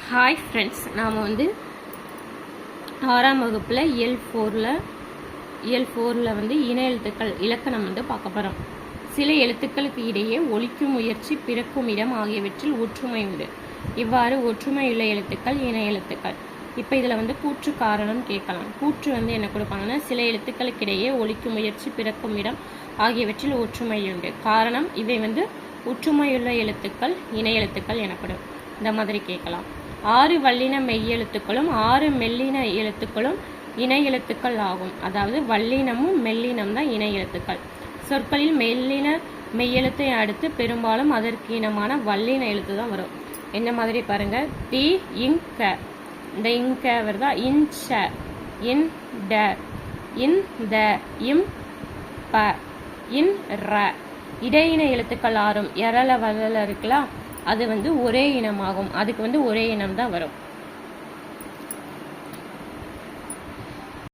Hi friends, நாம் வந்து 6ஆம் வகுப்பில் இயல் 4ல் இன எழுத்துக்கள் இலக்கணம் பார்க்க போகிறோம். சில எழுத்துக்களுக்கு இடையே ஒலிக்கும் முயற்சி, பிறக்கும் இடம் ஆகியவற்றில் ஒற்றுமை உண்டு. இவ்வாறு ஒற்றுமையுள்ள எழுத்துக்கள் இன எழுத்துக்கள். இப்போ இதில் கூற்று காரணம் கேட்கலாம். கூற்று என்ன கொடுப்பாங்கன்னா, சில எழுத்துக்களுக்கு இடையே ஒலிக்கும் முயற்சி, பிறக்கும் இடம் ஆகியவற்றில் ஒற்றுமை உண்டு. காரணம், இவை ஒற்றுமையுள்ள எழுத்துக்கள் இன எழுத்துக்கள் எனப்படும். இந்த மாதிரி கேட்கலாம். 6 வல்லின மெய்யெழுத்துக்களும் 6 மெல்லின எழுத்துக்களும் இணை எழுத்துக்கள் ஆகும். அதாவது வல்லினமும் மெல்லினம் தான் இணை எழுத்துக்கள். சொற்களில் மெல்லின மெய்யெழுத்தை அடுத்து பெரும்பாலும் அதற்கு இனமான வல்லின எழுத்து தான் வரும். என்ன மாதிரி பாருங்க, தி இங்க, இந்த இங்க வருதா, இன்ஷ, இன் ட, இன் த, இம் ப, இன் ர. இடையின எழுத்துக்கள் 6 எரல வளல இருக்கலாம், அது ஒரே இனமாகும். அதுக்கு ஒரே இனம் தான் வரும்.